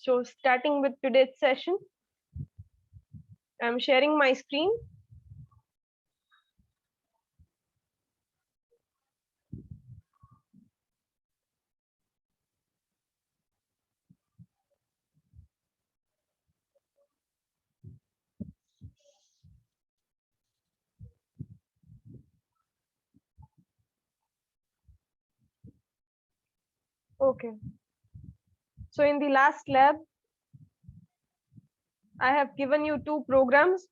So starting with today's session, I'm sharing my screen. Okay. So in the last lab, I have given you two programs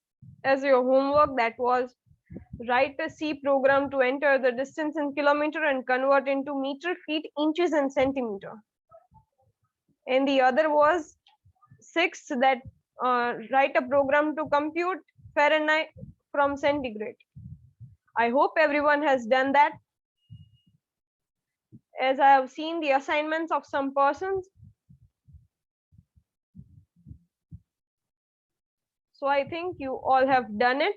as your homework. That was write a C program to enter the distance in kilometer and convert into meter, feet, inches, and centimeter. And the other was 6 that write a program to compute Fahrenheit from centigrade. I hope everyone has done that. As I have seen the assignments of some persons. So I think you all have done it.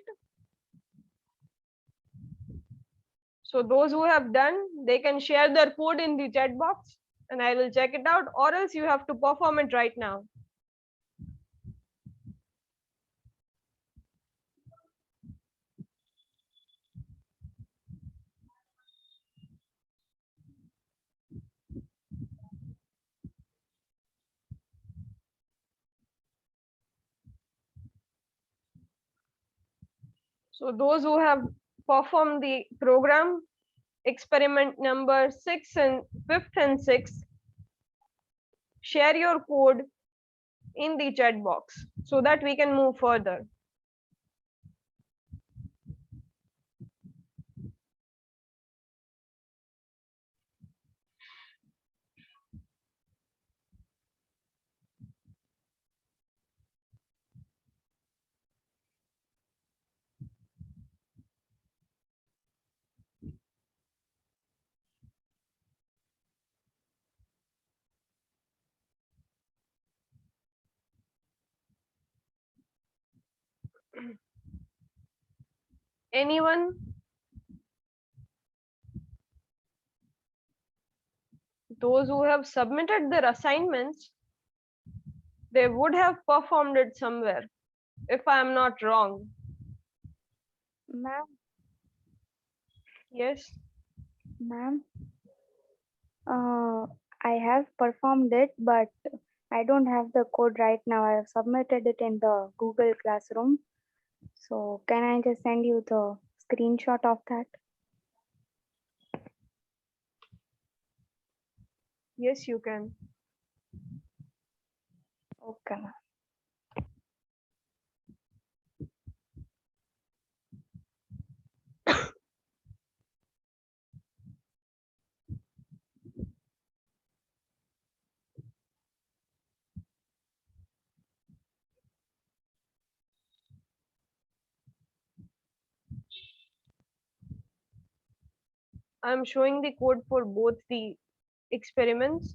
So those who have done, they can share their code in the chat box and I will check it out, or else you have to perform it right now. So those who have performed the program, experiment number 6 and 5th and 6th, share your code in the chat box so that we can move further. Anyone? Those who have submitted their assignments, they would have performed it somewhere, if I am not wrong. Ma'am, Yes. ma'am, I have performed it, but I don't have the code right now. I have submitted it in the Google Classroom. So can I just send you the screenshot of that? Yes, you can. Okay, ma'am. I'm showing the code for both the experiments.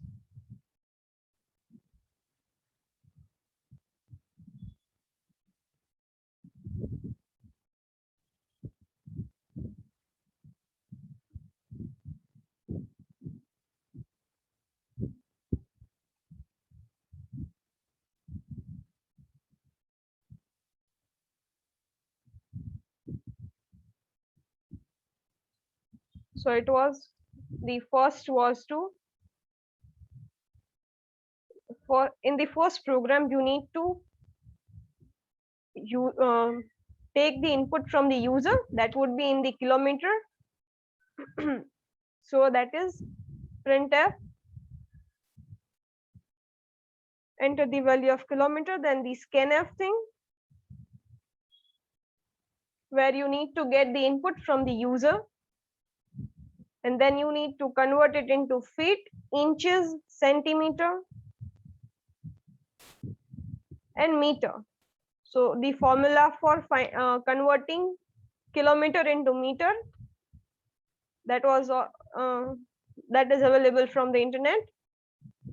So it was, the first was to, for in the first program, you need to take the input from the user, that would be in the kilometer. So that is printf, enter the value of kilometer, then the scanf thing, where you need to get the input from the user, and then you need to convert it into feet, inches, centimeter, and meter. So the formula for converting kilometer into meter, that was that is available from the internet,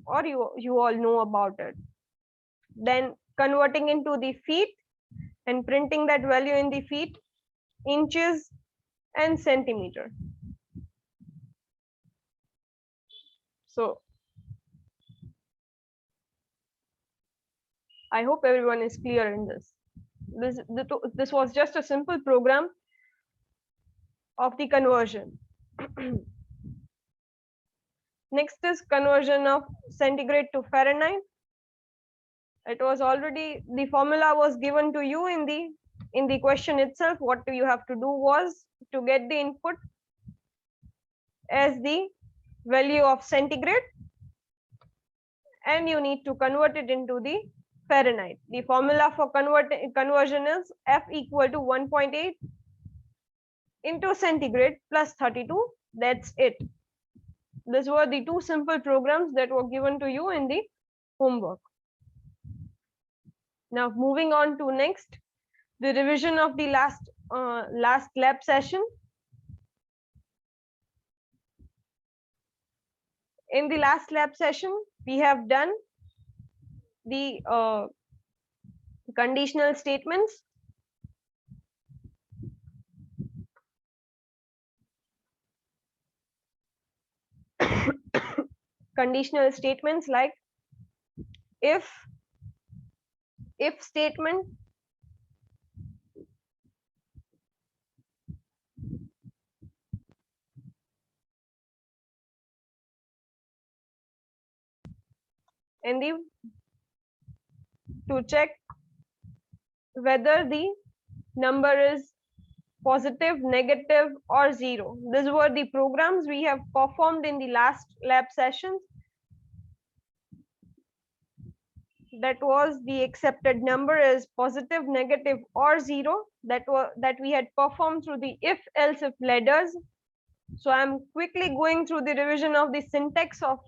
or you all know about it. Then converting into the feet and printing that value in the feet, inches, and centimeter. So I hope everyone is clear in this. This was just a simple program of the conversion. Next is conversion of centigrade to Fahrenheit. It was already, the formula was given to you in the question itself. What you have to do was to get the input as the value of centigrade, and you need to convert it into the Fahrenheit. The formula for conversion is F equal to 1.8 into centigrade plus 32. That's it. These were the two simple programs that were given to you in the homework. Now moving on to next, the revision of the last lab session. In the last lab session, we have done the conditional statements. Conditional statements like if statement, and to check whether the number is positive, negative, or zero. These were the programs we have performed in the last lab sessions. That was the accepted number is positive, negative, or zero. That we had performed through the if, else, if ladders. So I'm quickly going through the revision of the syntax of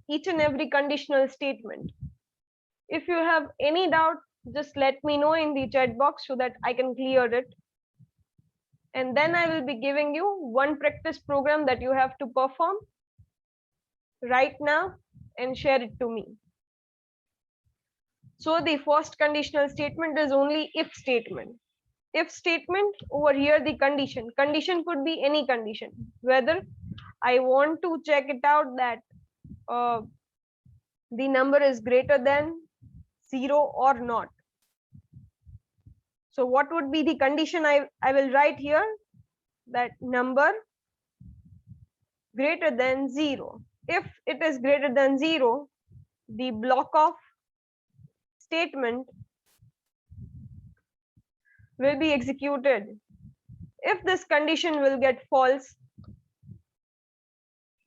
each and every conditional statement. If you have any doubt, just let me know in the chat box so that I can clear it. And then I will be giving you one practice program that you have to perform right now and share it to me. So the first conditional statement is only if statement. If statement, over here the condition could be any condition, whether I want to check it out that the number is greater than 0 or not. So what would be the condition? I will write here that number greater than 0. If it is greater than 0, the block of statement will be executed. If this condition will get false,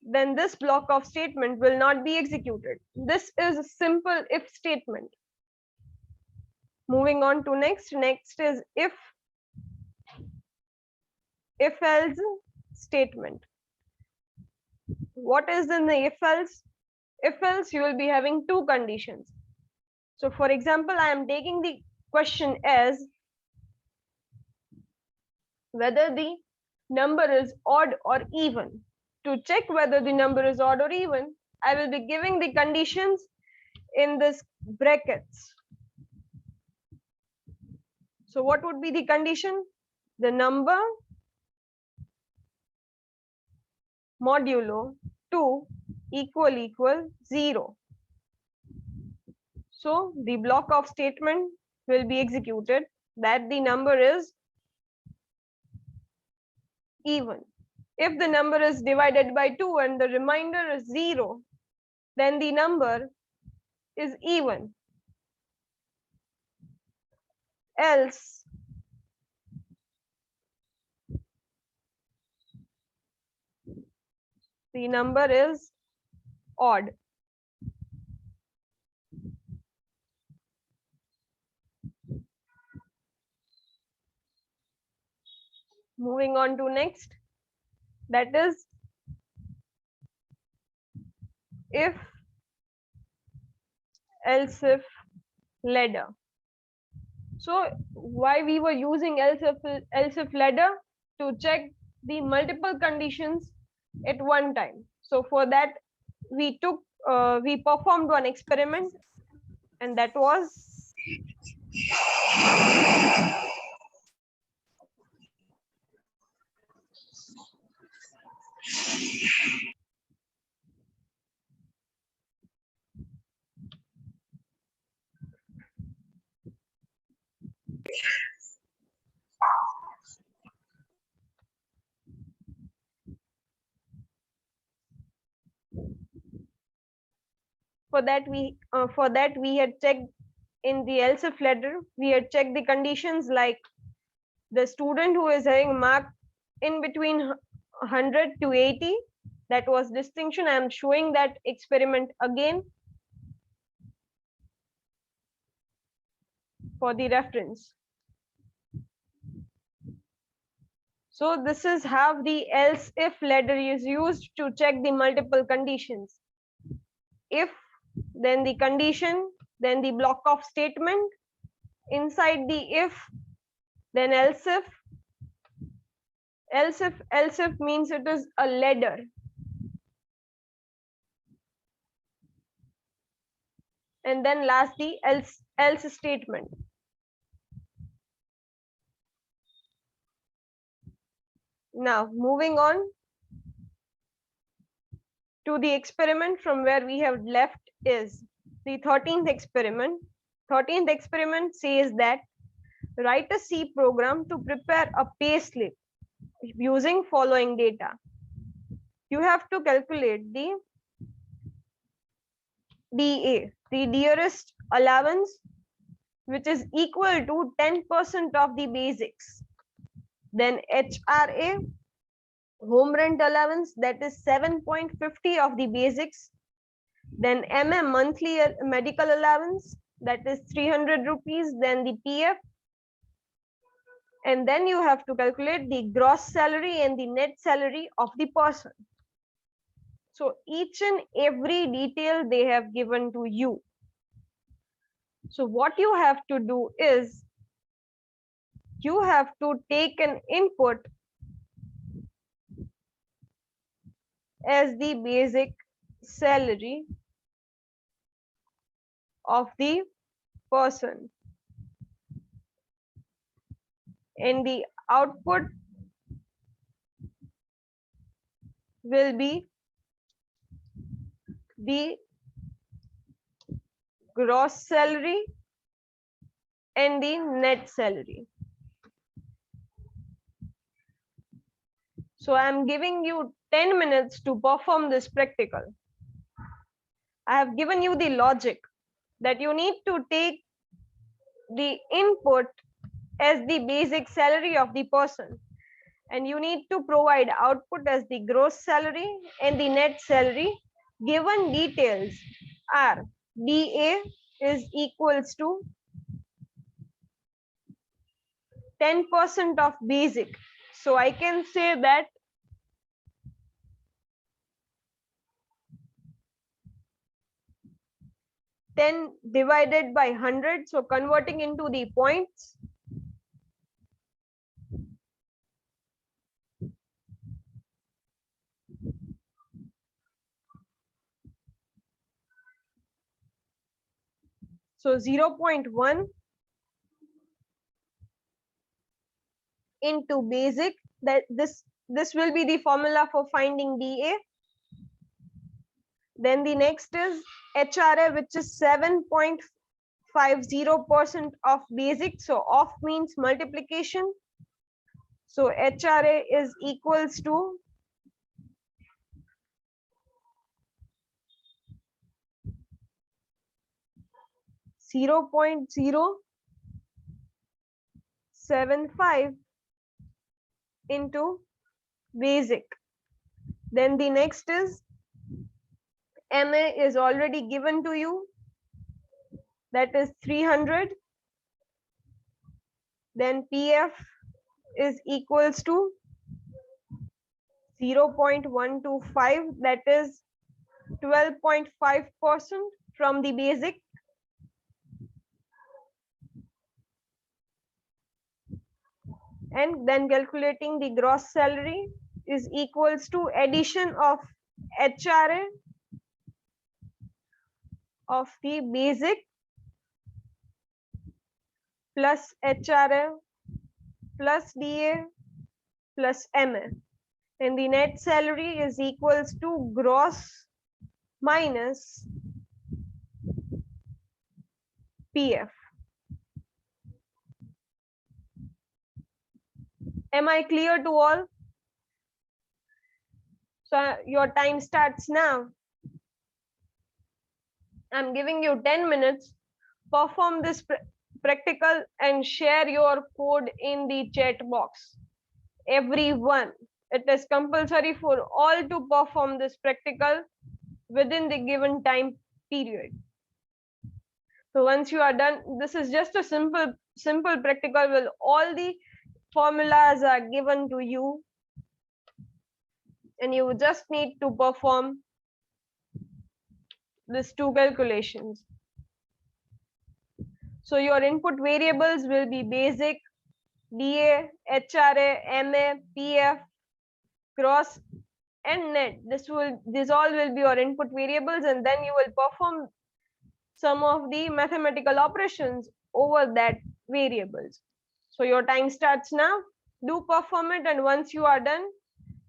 then this block of statement will not be executed. This is a simple if statement. Moving on to next is if else statement. What is in the if else? If else, you will be having two conditions. So for example, I am taking the question as whether the number is odd or even. To check whether the number is odd or even, I will be giving the conditions in this brackets. So what would be the condition? The number modulo 2 equal 0. So the block of statement will be executed that the number is even. If the number is divided by 2 and the remainder is 0, then the number is even. Else the number is odd. Moving on to next, that is if else if ladder. So why we were using else if ladder? To check the multiple conditions at one time. So for that we performed one experiment, and that was For that we had checked in the else if letter, we had checked the conditions like the student who is having mark in between 100 to 80, that was distinction. I am showing that experiment again for the reference. So this is how the else if letter is used to check the multiple conditions. If, then the condition, then the block of statement, inside the if, then else if. Else if means it is a ladder. And then lastly, else statement. Now moving on to the experiment from where we have left is the 13th experiment. 13th experiment says that write a C program to prepare a payslip using following data. You have to calculate the DA, the dearest allowance, which is equal to 10% of the basics. Then HRA, home rent allowance, that is 7.50 of the basics. Then MM, monthly medical allowance, that is 300 rupees. Then the PF. And then you have to calculate the gross salary and the net salary of the person. So each and every detail they have given to you. So what you have to do is you have to take an input as the basic salary of the person, and the output will be the gross salary and the net salary. So I am giving you 10 minutes to perform this practical. I have given you the logic that you need to take the input as the basic salary of the person, and you need to provide output as the gross salary and the net salary. Given details are DA is equals to 10% of basic. So I can say that ten divided by 100, so converting into the points, so 0.1 into basic, that this will be the formula for finding DA. Then the next is HRA, which is 7.50% of basic. So off means multiplication. So HRA is equals to 0.075 into basic. Then the next is MA is already given to you, that is 300. Then PF is equals to 0.125, that is 12.5% from the basic. And then calculating the gross salary is equals to addition of HRA of the basic plus HRA plus DA plus MA, and the net salary is equals to gross minus PF. Am I clear to all? So your time starts now. I'm giving you 10 minutes. Perform this practical and share your code in the chat box. Everyone, it is compulsory for all to perform this practical within the given time period. So once you are done, this is just a simple practical with all the formulas are given to you, and you just need to perform these two calculations. So your input variables will be basic, DA, HRA, MA, PF, gross, and net. These all will be your input variables, and then you will perform some of the mathematical operations over that variables. So your time starts now. Do perform it, and once you are done,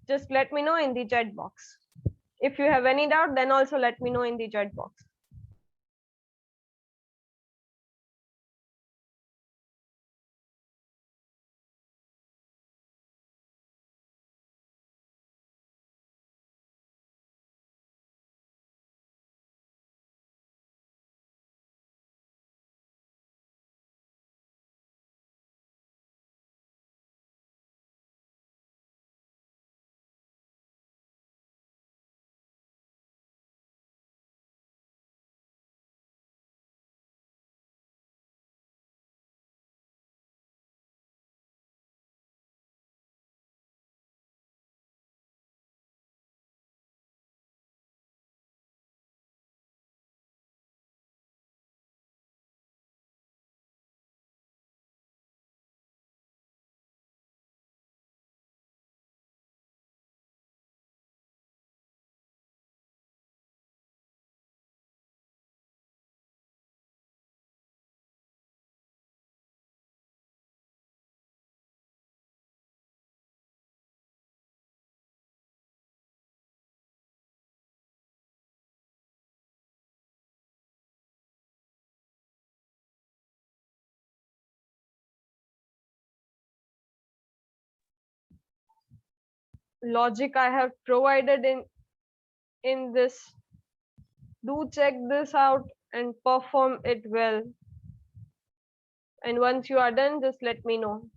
just let me know in the chat box. If you have any doubt, then also let me know in the chat box. Logic I have provided in this. Do check this out and perform it well. And once you are done, just let me know.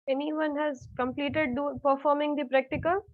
Anyone has completed performing the practical?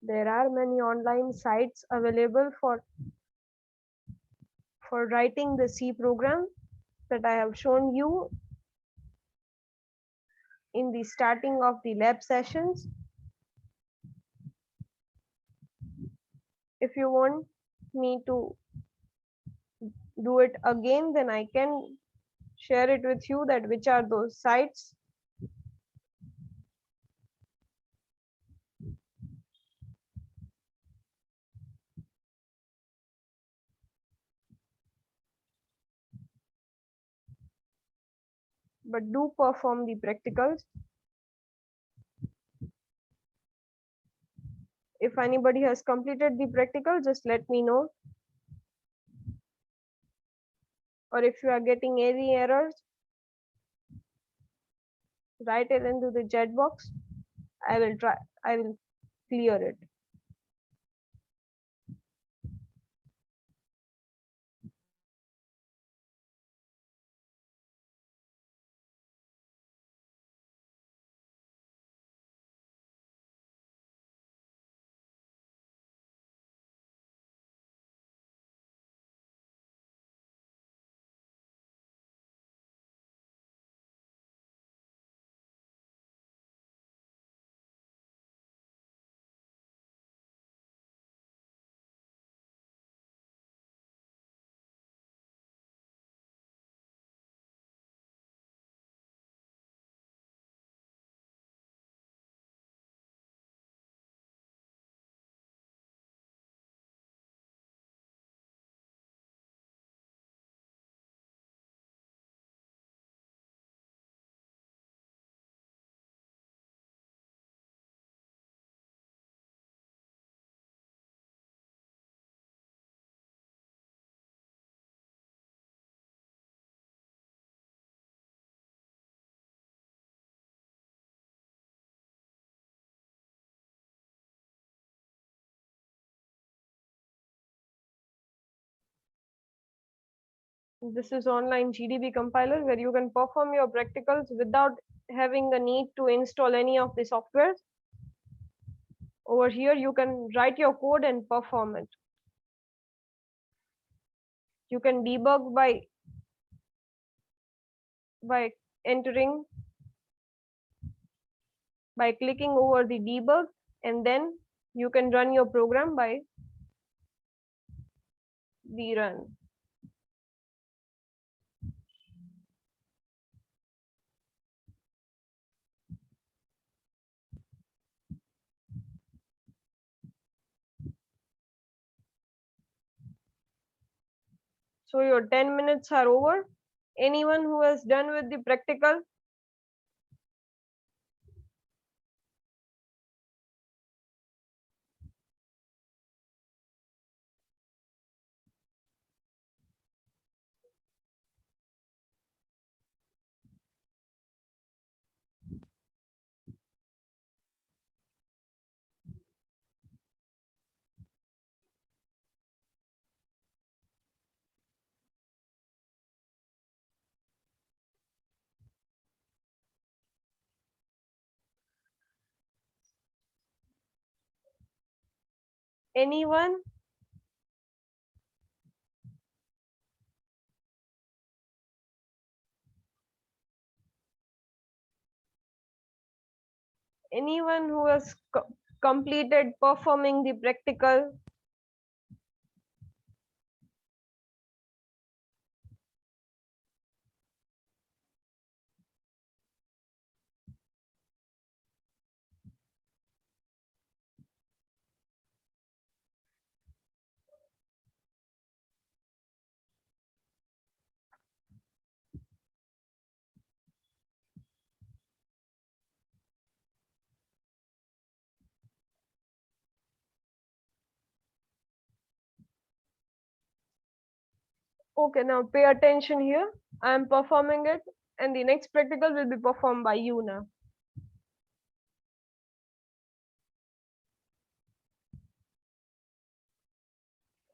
There are many online sites available for writing the C program that I have shown you in the starting of the lab sessions. If you want me to do it again, then I can share it with you that which are those sites. But do perform the practicals. If anybody has completed the practical, just let me know. Or if you are getting any errors, write it into the chat box. I will clear it. This is online GDB compiler where you can perform your practicals without having a need to install any of the software. Over here, you can write your code and perform it. You can debug by entering by clicking over the debug, and then you can run your program by the run. So your 10 minutes are over. Anyone who has done with the practical? Anyone? Anyone who has completed performing the practical? Okay, now pay attention here. I am performing it, and the next practical will be performed by you now.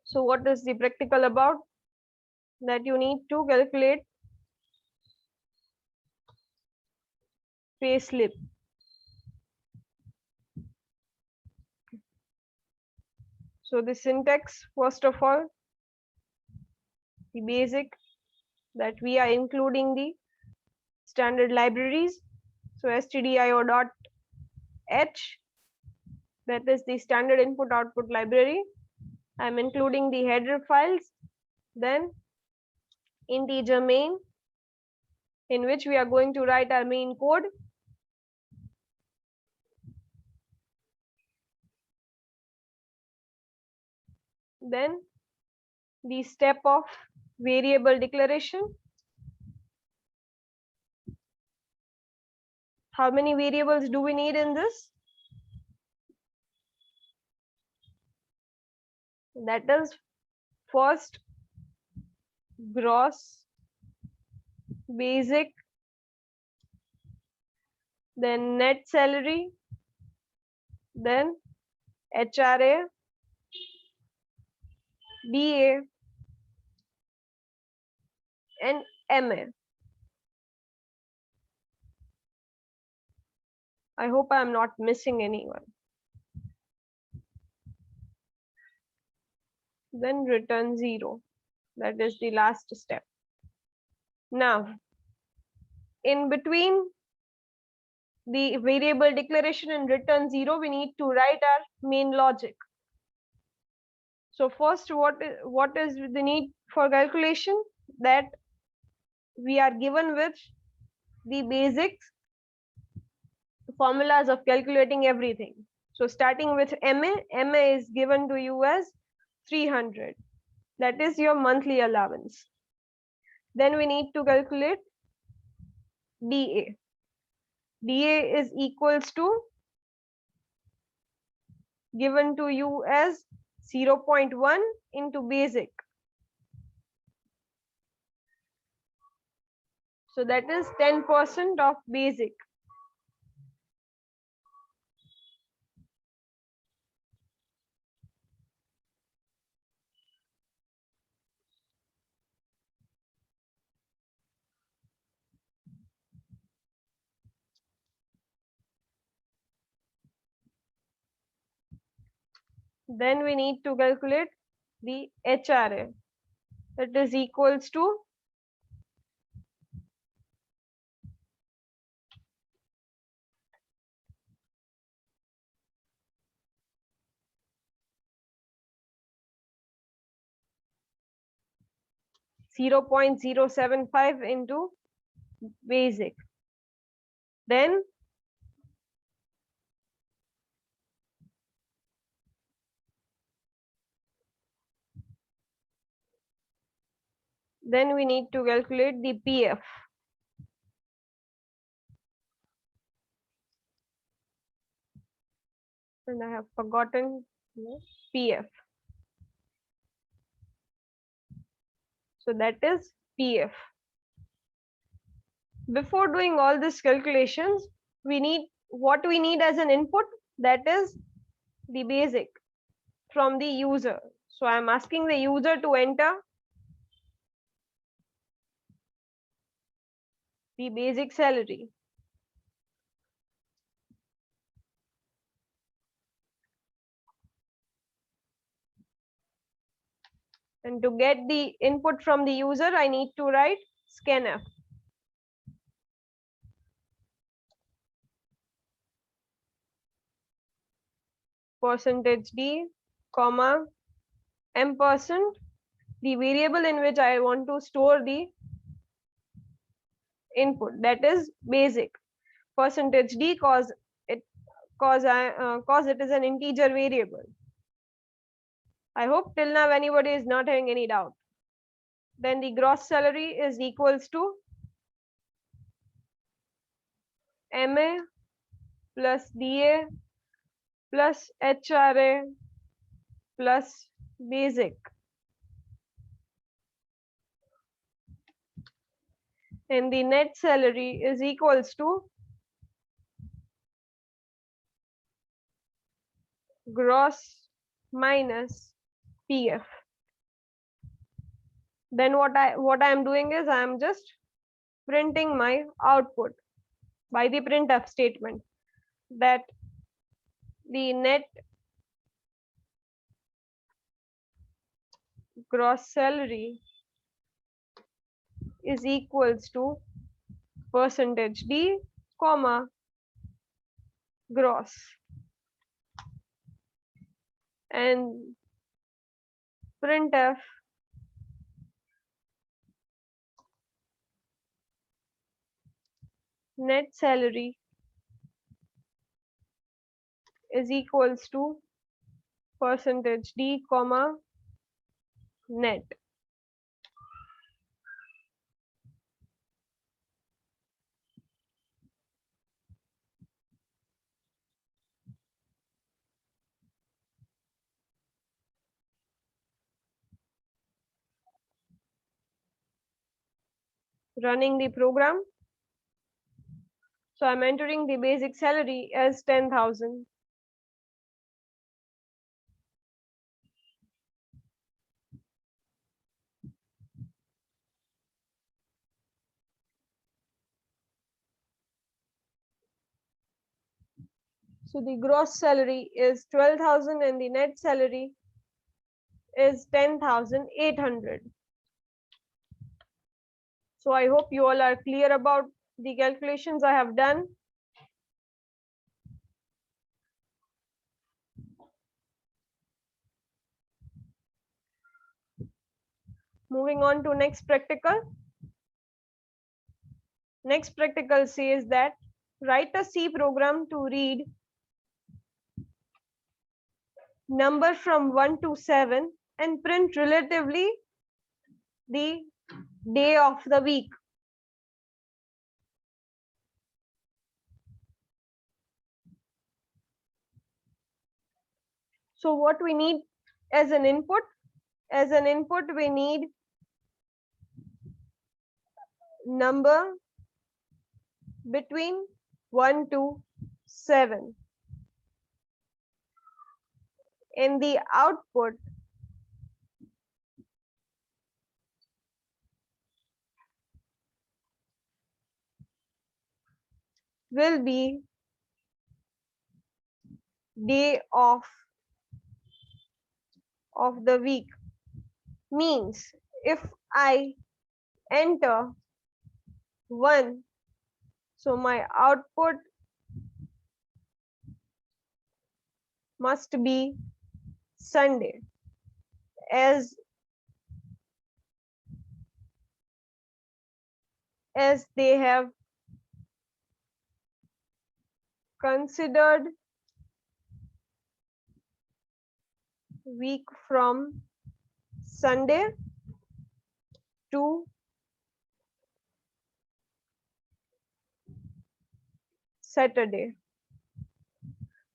So what is the practical about? That you need to calculate pay slip. So the syntax, first of all, the basic, that we are including the standard libraries. So stdio.h, that is the standard input output library. I'm including the header files, then integer main, in which we are going to write our main code. Then the step of variable declaration. How many variables do we need in this? That is first gross, basic, then net salary, then HRA, DA, and MA. I hope I am not missing anyone. Then return 0. That is the last step. Now, in between the variable declaration and return 0, we need to write our main logic. So first, what is the need for calculation? That we are given with the basic formulas of calculating everything. So starting with MA is given to you as 300. That is your monthly allowance. Then we need to calculate DA. DA is equals to, given to you as 0.1 into basic. So that is 10% of basic. Then we need to calculate the HRA. That is equals to 0.075 into basic. Then we need to calculate the PF. And I have forgotten PF. So that is PF. Before doing all these calculations, what we need as an input, that is the basic from the user. So I'm asking the user to enter the basic salary. And to get the input from the user, I need to write scanf. %d, comma, ampersand, the variable in which I want to store the input, that is basic. %d cause it is an integer variable. I hope till now anybody is not having any doubt. Then the gross salary is equals to MA plus DA plus HRA plus basic. And the net salary is equals to gross minus PF. Then what I am doing is I am just printing my output by the printf statement, that the net gross salary is equals to %d, comma, gross, and printf net salary is equals to %d, comma, net. Running the program. So I'm entering the basic salary as 10,000. So the gross salary is 12,000 and the net salary is 10,800. So I hope you all are clear about the calculations I have done. Moving on to next practical. Next practical says that write a C program to read number from 1 to 7 and print relatively the day of the week. So what we need as an input? As an input, we need number between 1 to 7. And the output will be day of the week. Means if I enter 1, so my output must be Sunday, as they have considered week from Sunday to Saturday.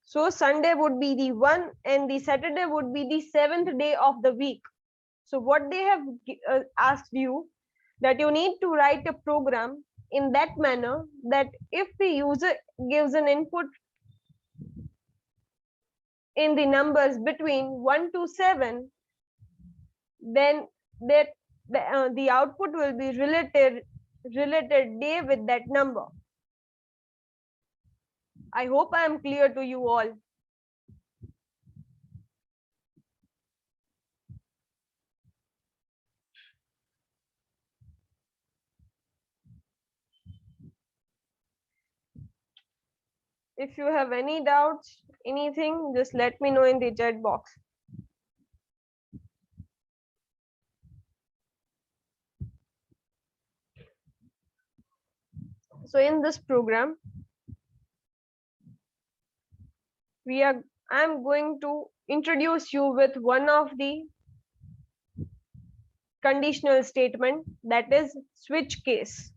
So Sunday would be the 1 and the Saturday would be the 7th day of the week. So what they have asked you, that you need to write a program in that manner that if the user gives an input in the numbers between 1 to 7, then the output will be related day with that number. I hope I am clear to you all. If you have any doubts, anything, just let me know in the chat box. So in this program, I'm going to introduce you with one of the conditional statement, that is switch case.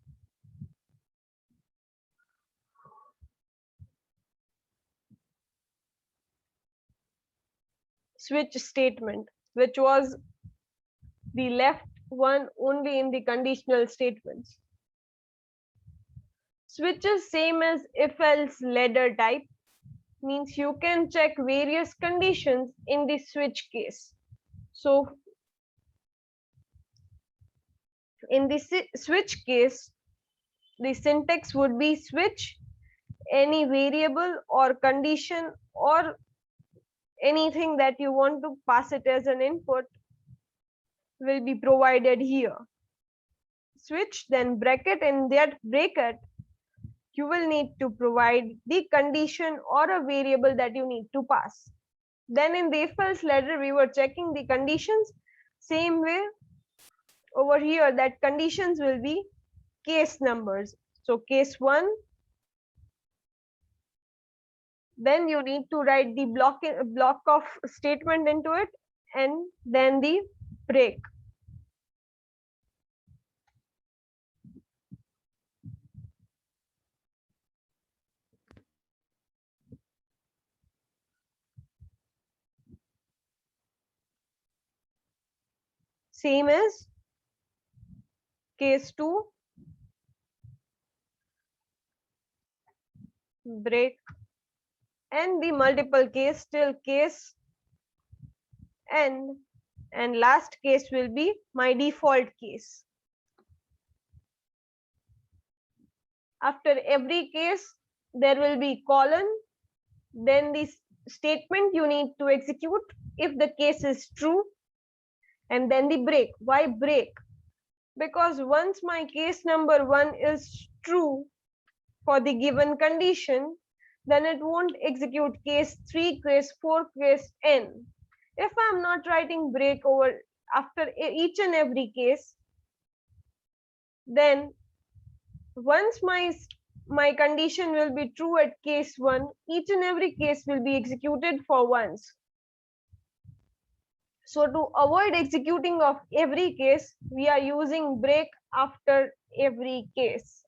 Switch statement, which was the left one only in the conditional statements. Switch is same as if else ladder type, means you can check various conditions in the switch case. So in the switch case, the syntax would be switch any variable or condition or anything that you want to pass it as an input will be provided here. Switch, then bracket, in that bracket you will need to provide the condition or a variable that you need to pass. Then in the if else ladder we were checking the conditions. Same way over here, that conditions will be case numbers. So case 1, then you need to write the block of statement into it, and then the break. Same as case 2, break, and the multiple case till case n, and last case will be my default case. After every case there will be colon, then the statement you need to execute if the case is true, and then the break. Why break? Because once my case number 1 is true for the given condition, then it won't execute case 3, case 4, case n. If I'm not writing break over after each and every case, then once my condition will be true at case 1, each and every case will be executed for once. So to avoid executing of every case, we are using break after every case.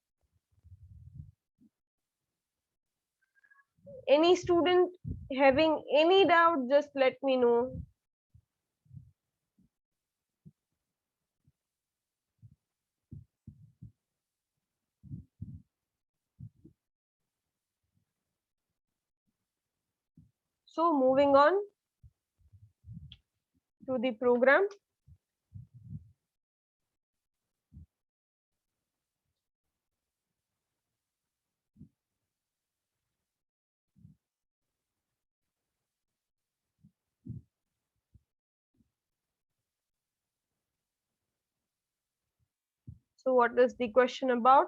Any student having any doubt, just let me know. So moving on to the program. So what is the question about?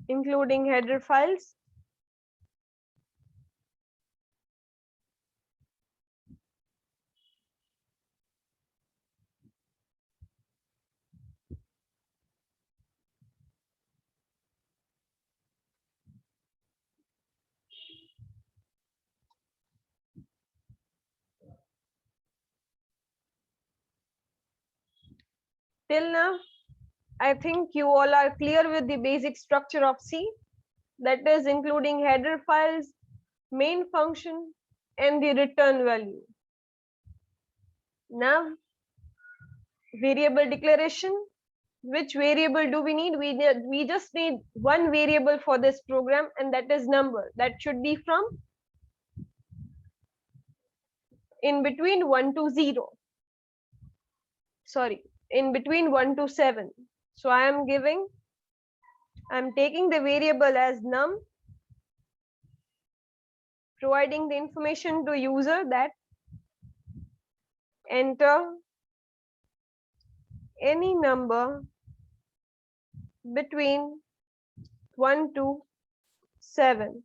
Including header files. Till now, I think you all are clear with the basic structure of C, that is including header files, main function, and the return value. Now, variable declaration. Which variable do we need? We just need one variable for this program, and that is number. That should be from in between 1 to 0. Sorry, in between 1 to 7. So I'm taking the variable as num, providing the information to user that enter any number between 1 to 7.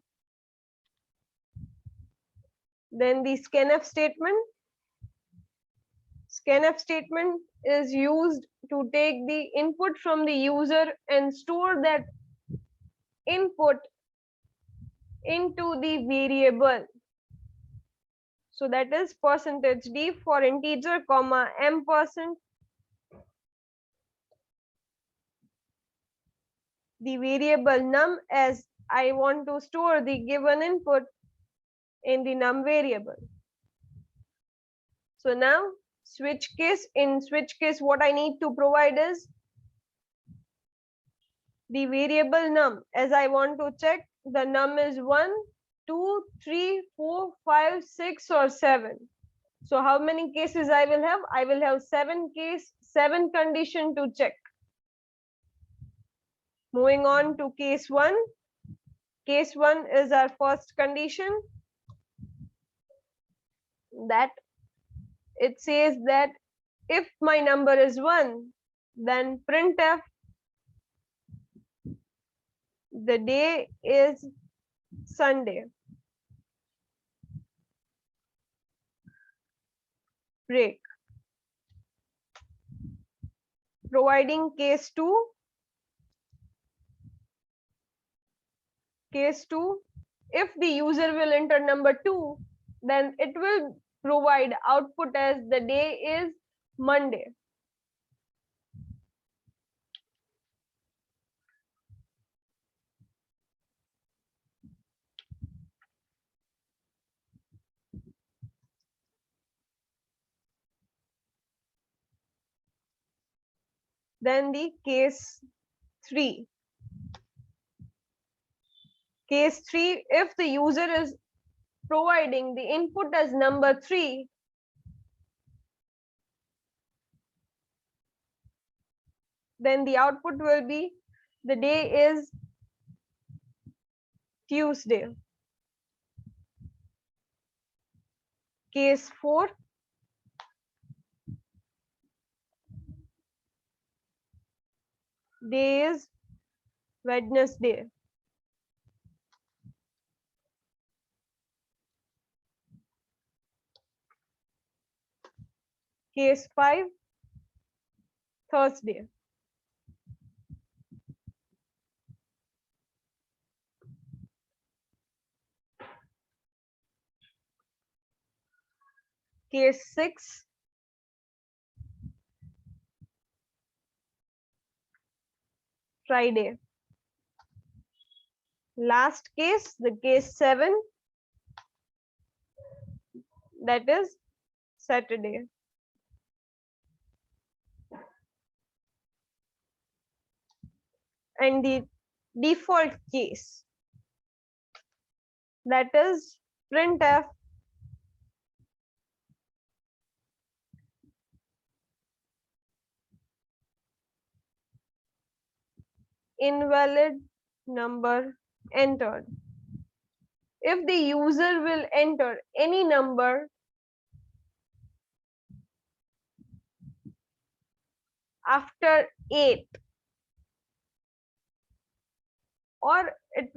Then the scanf statement. Scanf statement is used to take the input from the user and store that input into the variable. So that is %d for integer, comma %, the variable num, as I want to store the given input in the num variable. So now switch case, in switch case what I need to provide is the variable num, as I want to check the num is 1, 2, 3, 4, 5, 6 or 7. So how many cases I will have? I will have 7 condition to check. Moving on to case 1. Case 1 is our first condition, that it says that if my number is 1, then printf the day is Sunday. Break. Providing case 2. Case 2, if the user will enter number 2, then it will provide output as the day is Monday. Then the case 3. Case 3, if the user is providing the input as number 3, then the output will be the day is Tuesday. Case 4, day is Wednesday. Case 5, Thursday. Case 6, Friday. Last case, the case 7, that is Saturday. And the default case, that is printf invalid number entered. If the user will enter any number after 8, or it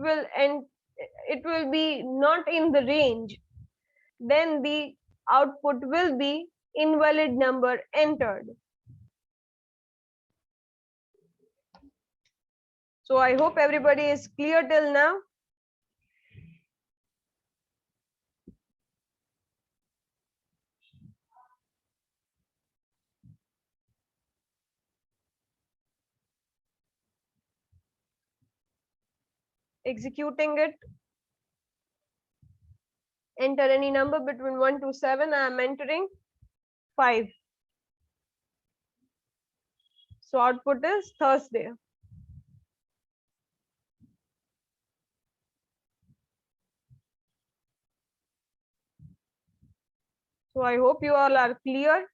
will be not in the range, then the output will be invalid number entered. So I hope everybody is clear till now. Executing it. Enter any number between 1 to 7. I am entering 5. So output is Thursday. So I hope you all are clear.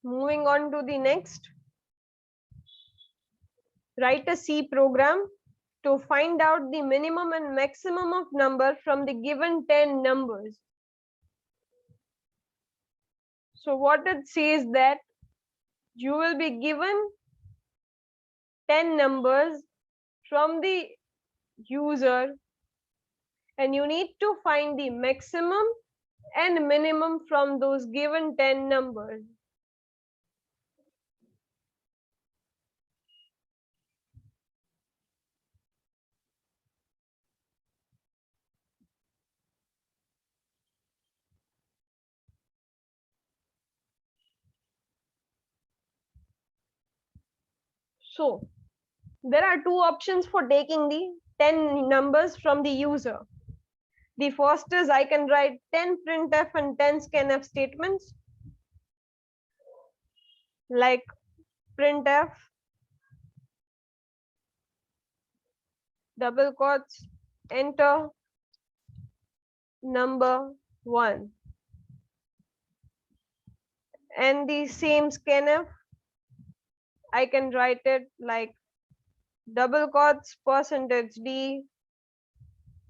Moving on to the next. Write a C program to find out the minimum and maximum of number from the given 10 numbers. So what it says that you will be given 10 numbers from the user and you need to find the maximum and minimum from those given 10 numbers. So there are two options for taking the 10 numbers from the user. The first is I can write 10 printf and 10 scanf statements, like printf double quotes enter number 1, and the same scanf I can write it like double quotes %d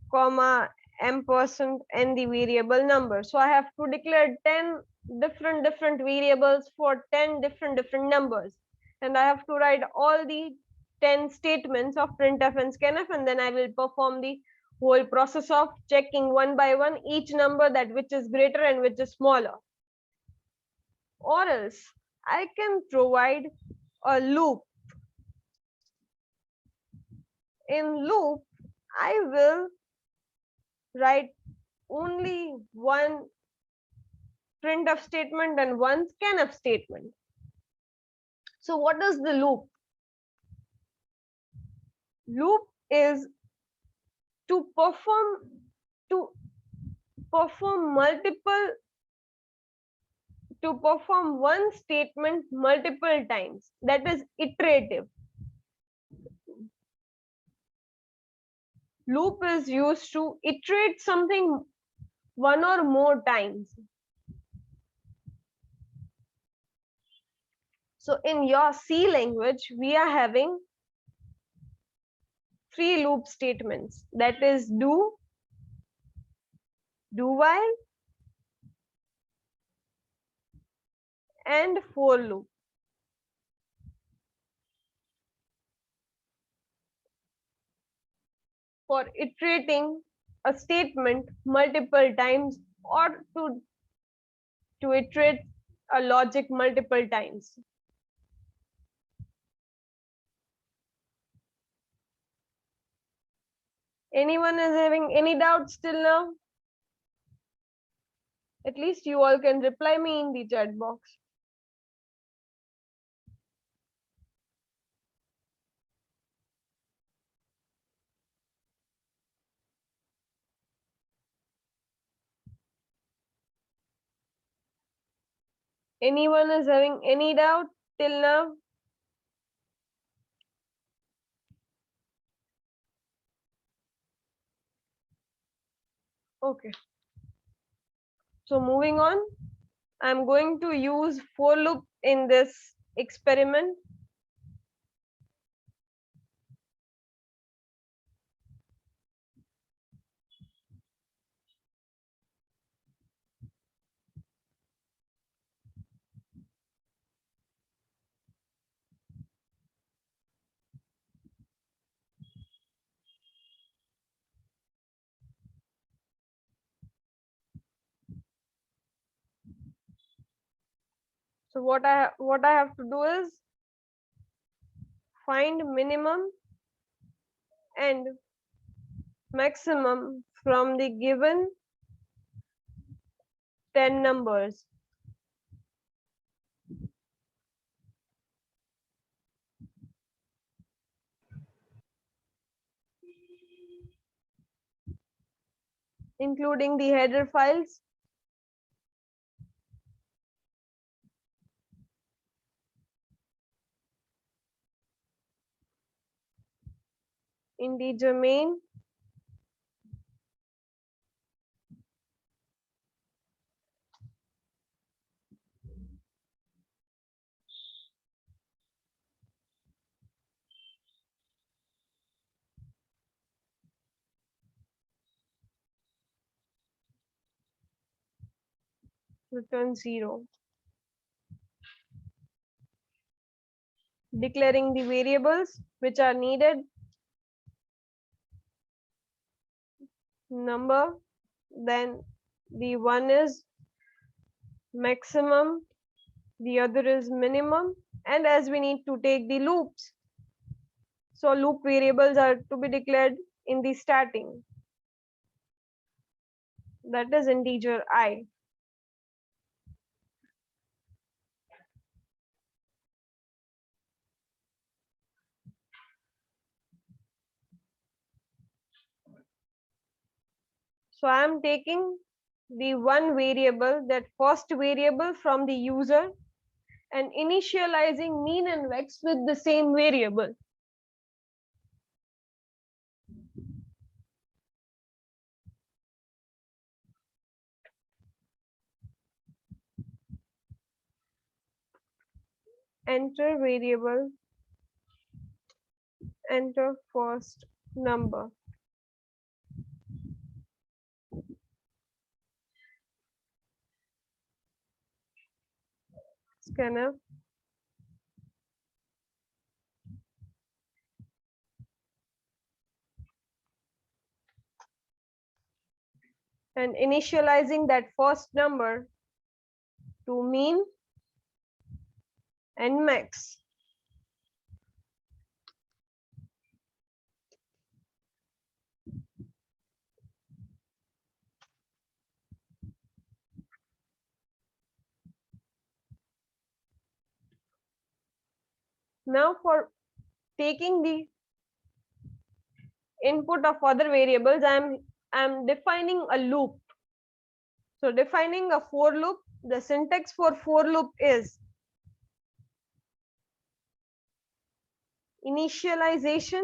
comma %, and the variable number. So I have to declare 10 different variables for 10 different numbers, and I have to write all the 10 statements of printf and scanf, and then I will perform the whole process of checking one by one each number, that which is greater and which is smaller. Or else I can provide a loop. In loop I will write only one printf statement and one scanf statement. So what is the loop? Loop is to perform multiple to perform one statement multiple times. That is iterative. Loop is used to iterate something one or more times. So in your C language, we are having 3 loop statements. That is do while, and for loop. For iterating a statement multiple times, or to iterate a logic multiple times. Anyone is having any doubts till now? At least you all can reply me in the chat box. Anyone is having any doubt till now? Okay. So moving on, I'm going to use for loop in this experiment. So what I have to do is find minimum and maximum from the given 10 numbers. Including the header files, integer main, return 0. Declaring the variables which are needed, number, then the one is maximum, the other is minimum, and as we need to take the loops, so loop variables are to be declared in the starting, that is integer I. So I am taking the one variable, that first variable from the user, and initializing mean and vex with the same variable. Enter variable, enter first number. Scanf. And initializing that first number to mean and max. Now for taking the input of other variables, I'm defining a loop. So defining a for loop, the syntax for loop is initialization,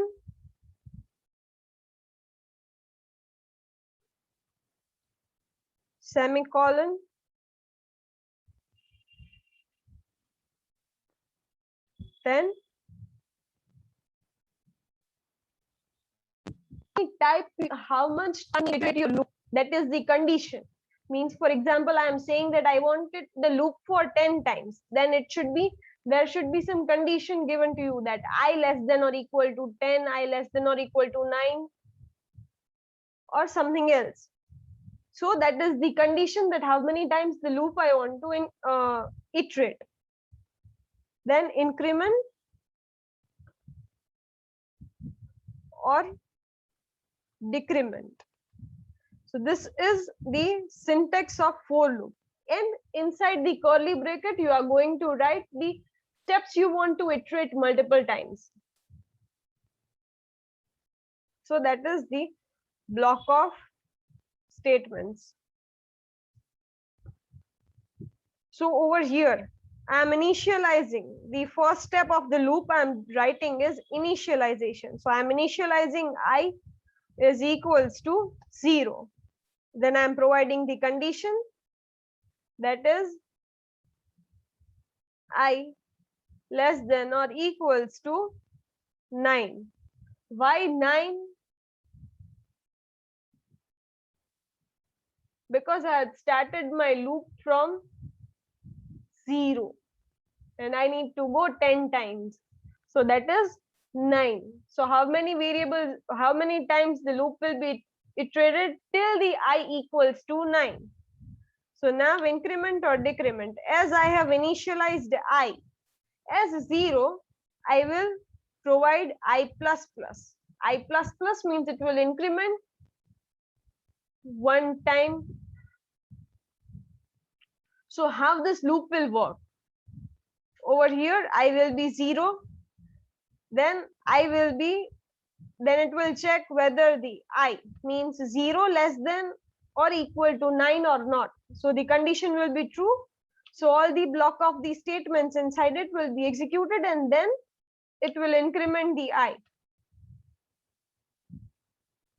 semicolon, then type how much time you iterate your loop, that is the condition. Means, for example, I am saying that I wanted the loop for 10 times, then it should be, there should be some condition given to you that I less than or equal to 10, I less than or equal to 9, or something else. So that is the condition, that how many times the loop I want to iterate. Then increment or decrement. So this is the syntax of for loop. And inside the curly bracket, you are going to write the steps you want to iterate multiple times. So that is the block of statements. So over here, I am initializing the first step of the loop I am writing is initialization. So I am initializing I is equals to 0. Then I am providing the condition, that is I less than or equals to 9. Why 9? Because I had started my loop from 0 and I need to go 10 times. So that is 9. So how many variables, how many times the loop will be iterated till the I equals to 9. So now increment or decrement, as I have initialized I as 0, I will provide I plus plus. I plus plus means it will increment one time. So how this loop will work? Over here, I will be 0. Then it will check whether the I means 0 less than or equal to 9 or not. So the condition will be true. So all the block of the statements inside it will be executed, and then it will increment the I.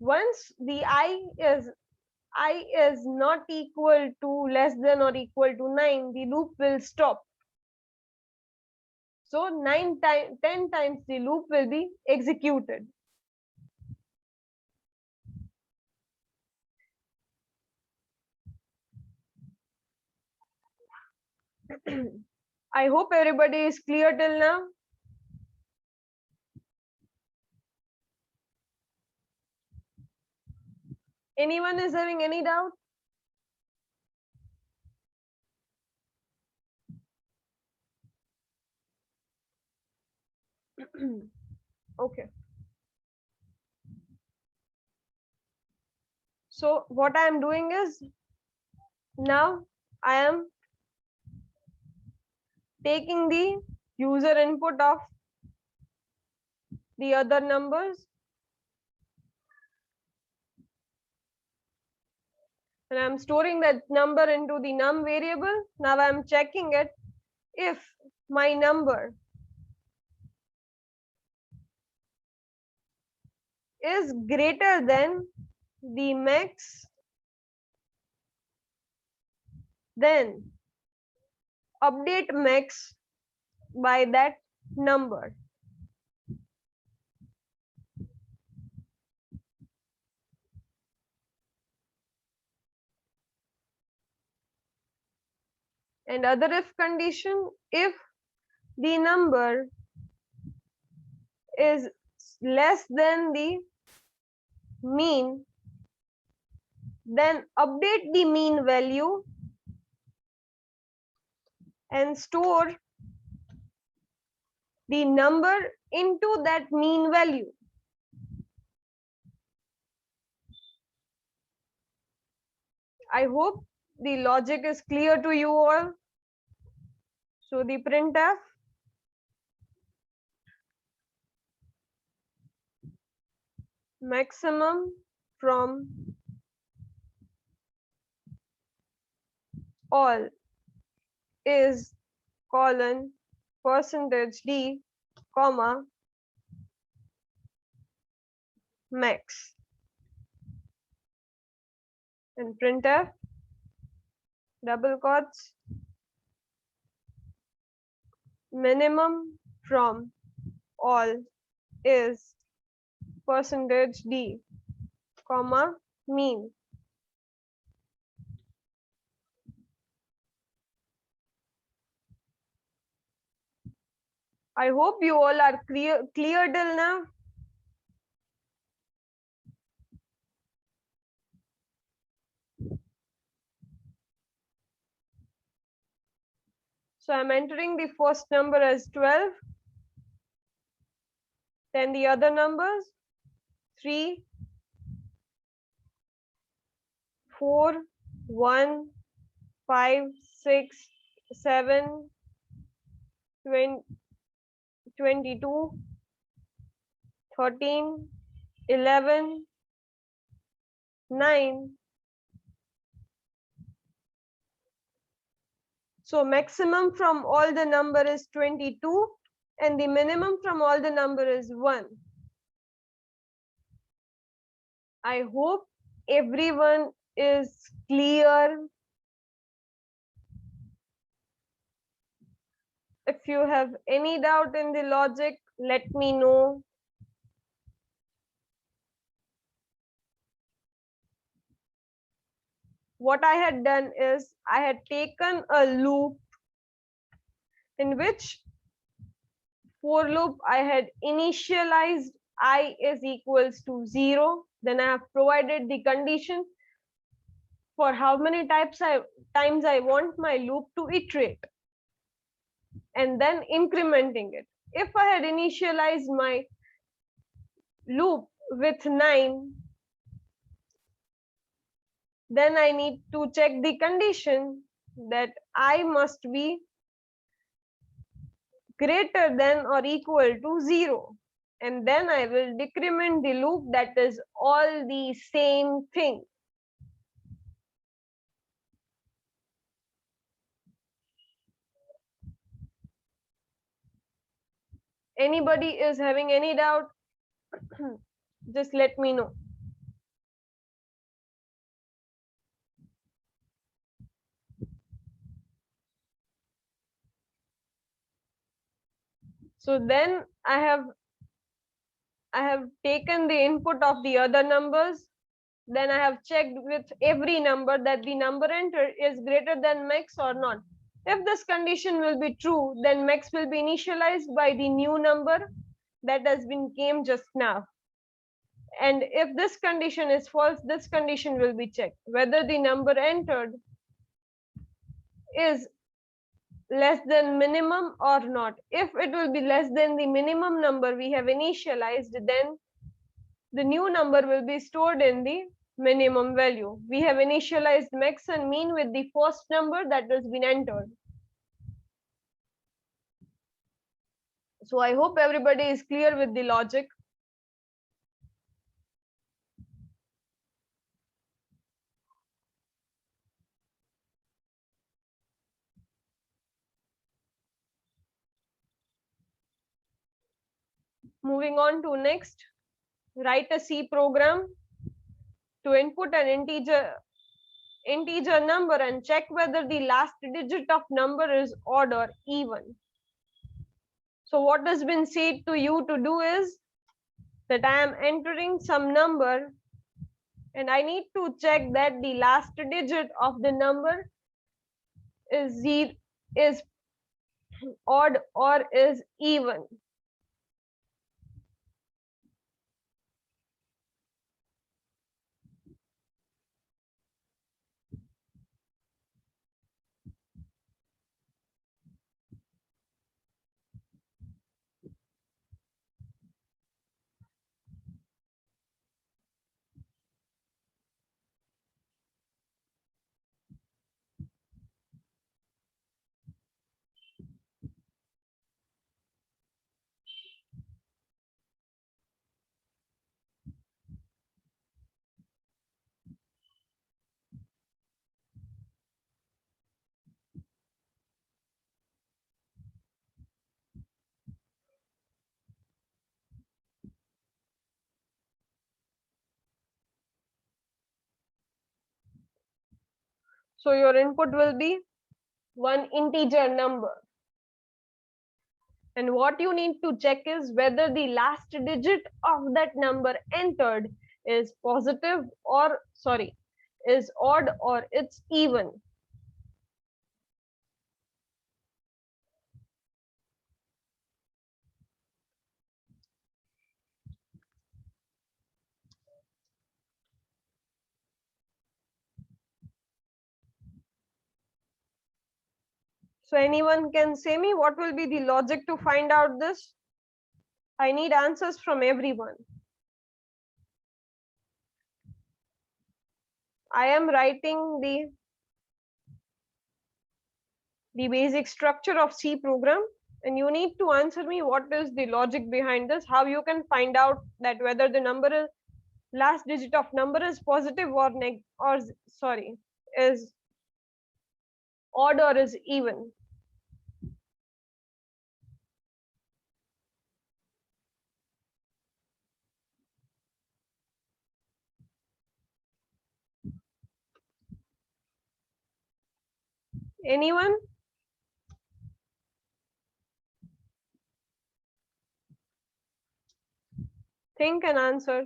Once the I is not equal to less than or equal to 9, the loop will stop. So 10 times the loop will be executed. I hope everybody is clear till now. Anyone is having any doubt? Okay. So what I am doing is, now I am taking the user input of the other numbers, and I'm storing that number into the num variable. Now I'm checking it if my number is greater than the max, then update max by that number. And other if condition, if the number is less than the mean, then update the mean value and store the number into that mean value. I hope the logic is clear to you all. So the printf maximum from all is colon %d comma max, and printf double quotes minimum from all is %d comma mean. I hope you all are clear till now. So I'm entering the first number as 12, then the other numbers 3, 4, 1, 5, 6, 7, 22, 13, 11, 9. So maximum from all the number is 22 and the minimum from all the number is 1. I hope everyone is clear. If you have any doubt in the logic, let me know. What I had done is I had taken a loop in which for loop I had initialized I is equals to 0. Then I have provided the condition for how many times I want my loop to iterate, and then incrementing it. If I had initialized my loop with 9, then I need to check the condition that I must be greater than or equal to 0. And then I will decrement the loop that is all the same thing. Anybody is having any doubt? Just let me know. So then I have taken the input of the other numbers. Then I have checked with every number that the number entered is greater than max or not. If this condition will be true, then max will be initialized by the new number that has been came just now. And if this condition is false, this condition will be checked whether the number entered is less than minimum or not. If it will be less than the minimum number we have initialized, then the new number will be stored in the minimum value. We have initialized max and mean with the first number that has been entered. So I hope everybody is clear with the logic. Moving on to next, write a C program to input an integer number and check whether the last digit of number is odd or even. So what has been said to you to do is that I am entering some number and I need to check that the last digit of the number is odd or is even. So your input will be one integer number. And what you need to check is whether the last digit of that number entered is positive or sorry, is odd or it's even. So anyone can say me what will be the logic to find out this? I need answers from everyone. I am writing the basic structure of C program, and you need to answer me what is the logic behind this, how you can find out that whether the number is last digit of number is positive or sorry, is odd or is even. Anyone? Think and answer.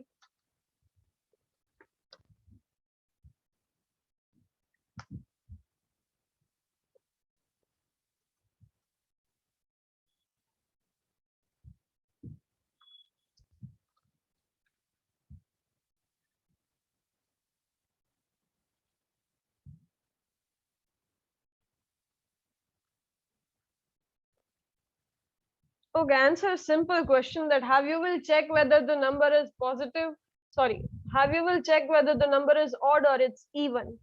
Okay, answer a simple question that have you will check whether the number is positive. Sorry, have you will check whether the number is odd or it's even.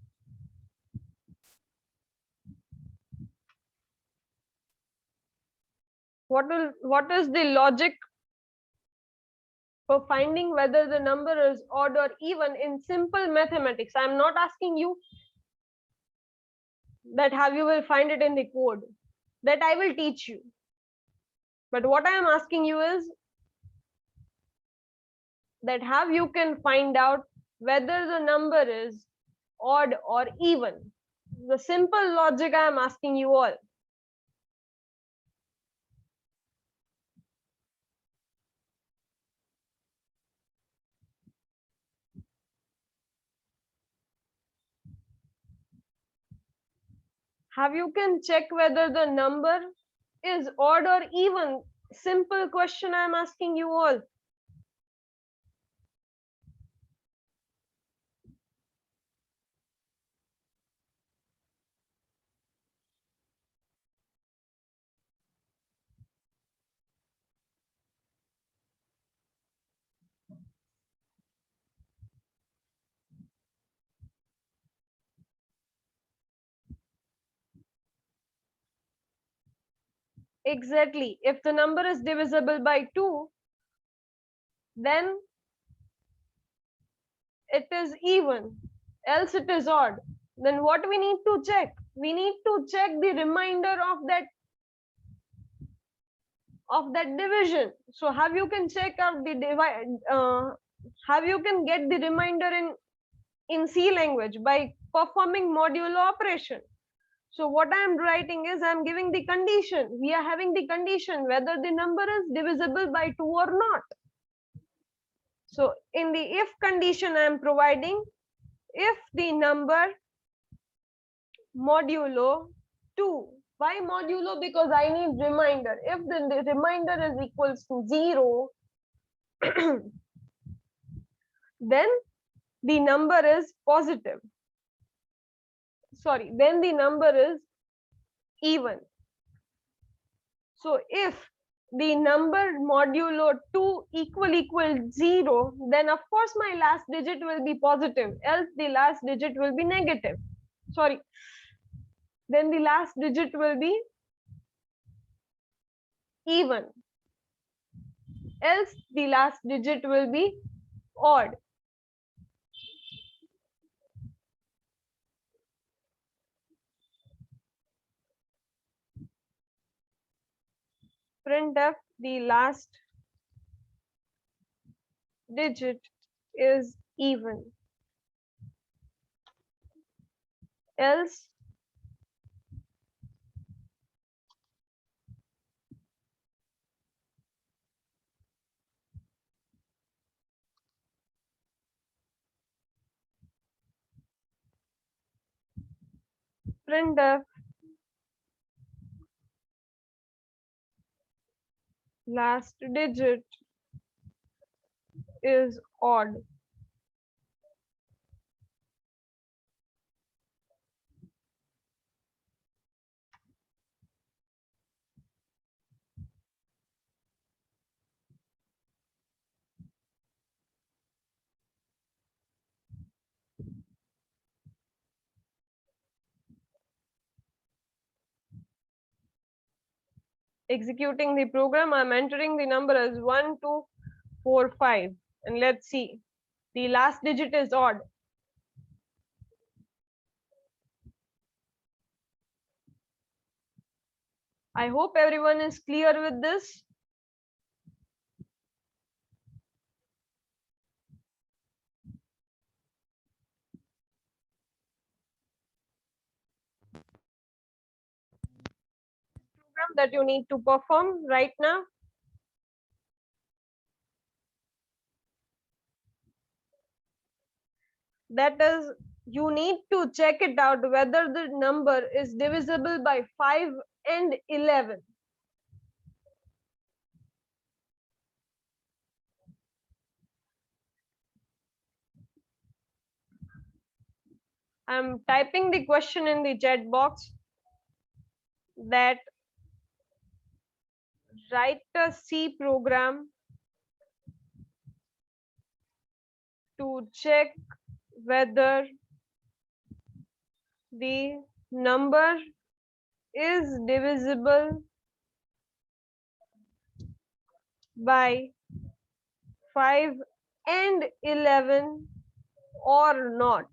What is the logic for finding whether the number is odd or even in simple mathematics? I'm not asking you that have you will find it in the code. That I will teach you. But what I am asking you is that how you can find out whether the number is odd or even. The simple logic I am asking you all. Have you can check whether the number is odd or even. Simple question I'm asking you all. Exactly. If the number is divisible by 2, then it is even, else it is odd. Then what we need to check? We need to check the remainder of that division. So have you can check out the divide, have you can get the remainder in C language by performing modulo operation. So what I am writing is I am giving the condition. We are having the condition whether the number is divisible by 2 or not. So in the if condition I am providing, if the number modulo 2. Why modulo? Because I need remainder. If the remainder is equals to 0, then the number is positive. Sorry, then the number is even. So if the number modulo 2 equal 0, then of course my last digit will be positive, else the last digit will be negative. Sorry, then the last digit will be even, else the last digit will be odd. Printf, the last digit is even, else printf last digit is odd. Executing the program, I'm entering the number as 1, 2, 4, 5. And let's see. The last digit is odd. I hope everyone is clear with this. Program that you need to perform right now. That is, you need to check it out whether the number is divisible by 5 and 11. I'm typing the question in the chat box that write a C program to check whether the number is divisible by 5 and 11 or not.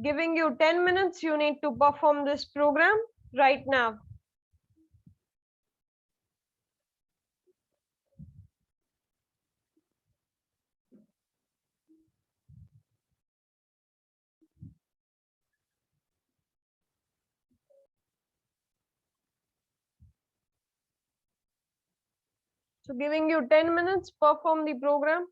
Giving you 10 minutes, you need to perform this program right now. So giving you 10 minutes, perform the program.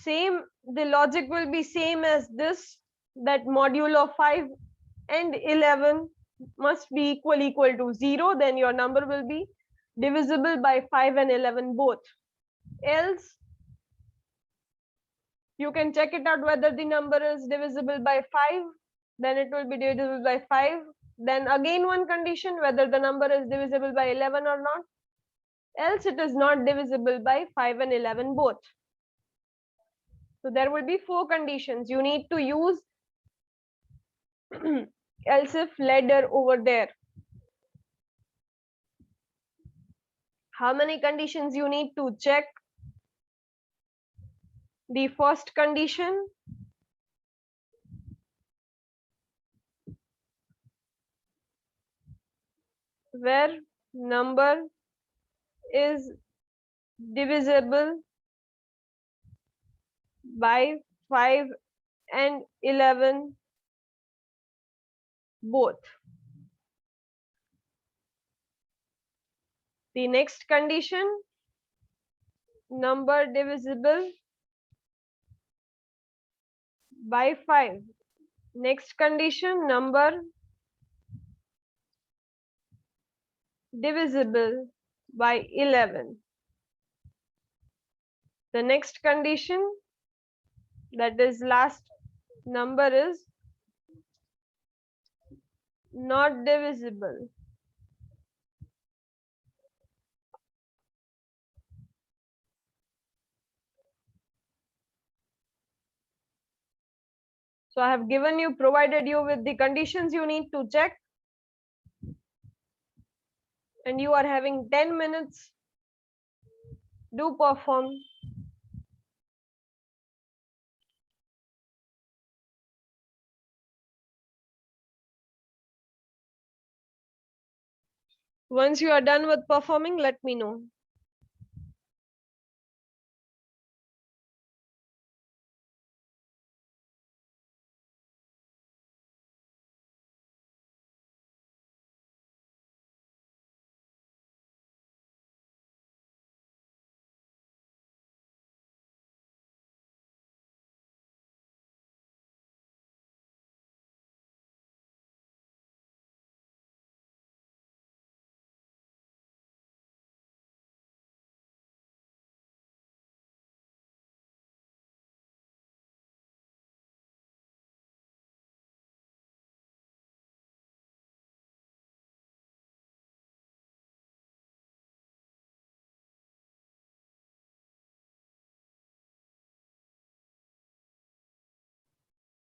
Same, the logic will be same as this, that modulo 5 and 11 must be equal to 0, then your number will be divisible by 5 and 11 both. Else, you can check it out whether the number is divisible by 5, then it will be divisible by 5. Then again one condition, whether the number is divisible by 11 or not. Else it is not divisible by 5 and 11 both. So there will be 4 conditions. You need to use else if ladder over there. How many conditions you need to check? The first condition, where number is divisible by 5 and 11 both. The next condition, number divisible by 5. Next condition, number divisible by 11. The next condition, that is last, number is not divisible so I have given you, provided you with the conditions you need to check, and you are having 10 minutes. Do perform. Once you are done with performing, let me know.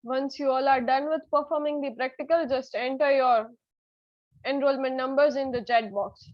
Once you all are done with performing the practical, just enter your enrollment numbers in the chat box.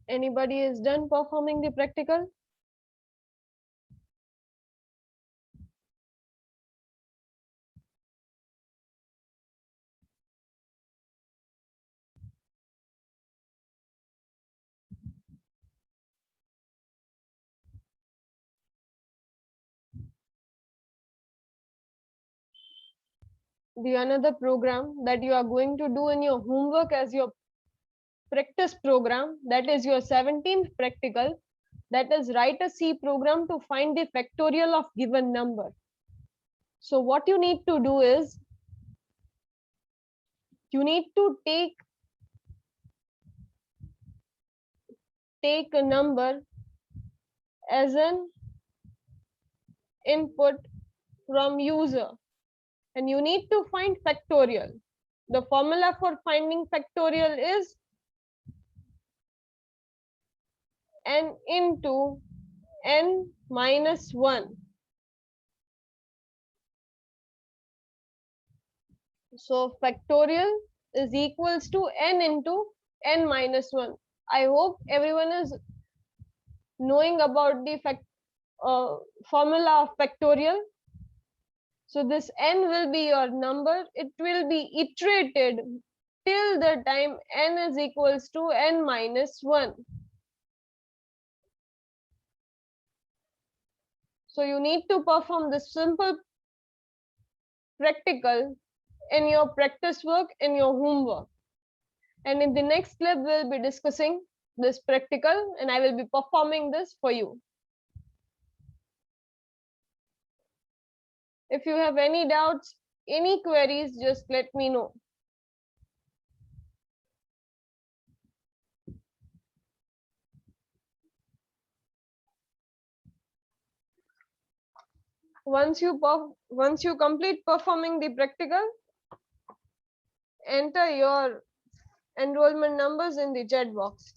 Anybody is done performing the practical? The another program that you are going to do in your homework as your practice program, that is your 17th practical, that is write a C program to find the factorial of given number. So what you need to do is you need to take a number as an input from user and you need to find factorial. The formula for finding factorial is n into n minus 1. So factorial is equals to n into n minus 1. I hope everyone is knowing about the formula of factorial. So this n will be your number. It will be iterated till the time n is equals to n minus 1. So you need to perform this simple practical in your practice work, in your homework. And in the next lab, we'll be discussing this practical and I will be performing this for you. If you have any doubts, any queries, just let me know. Once you complete performing the practical, enter your enrollment numbers in the chat box.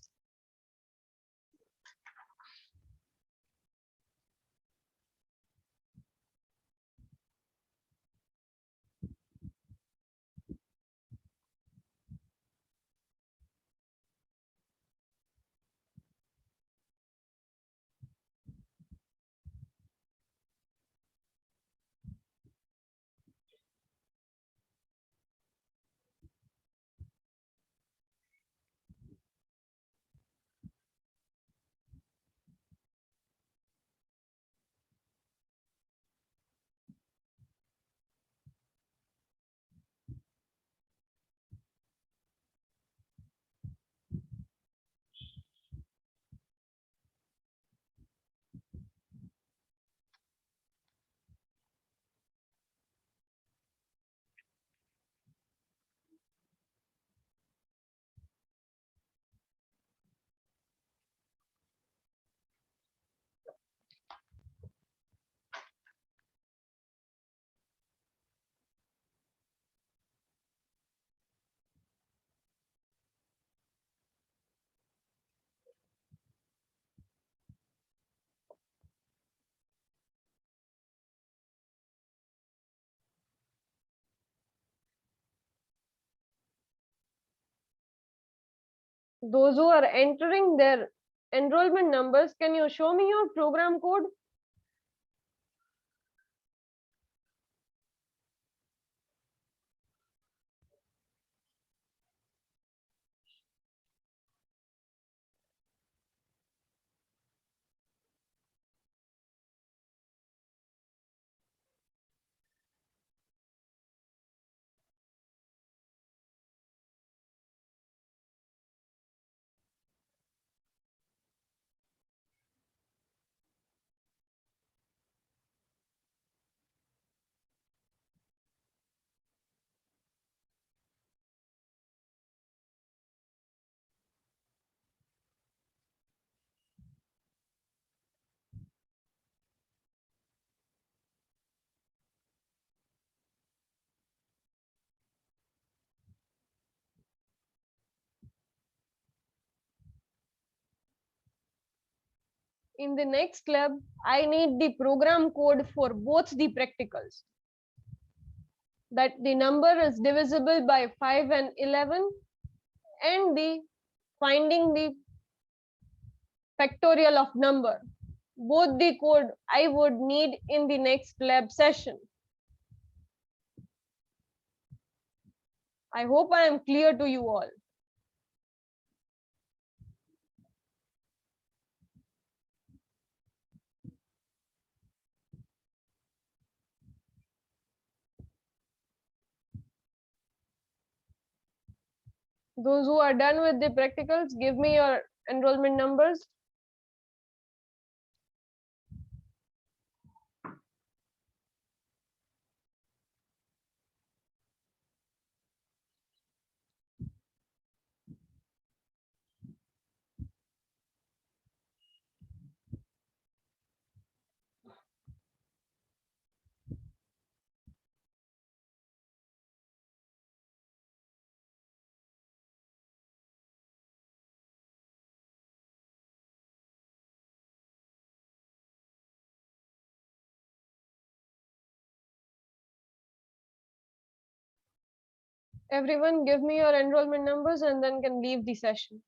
Those who are entering their enrollment numbers, can you show me your program code? In the next lab, I need the program code for both the practicals. That the number is divisible by 5 and 11 and the finding the factorial of number. Both the code I would need in the next lab session. I hope I am clear to you all. Those who are done with the practicals, give me your enrollment numbers. Everyone give me your enrollment numbers and then can leave the session.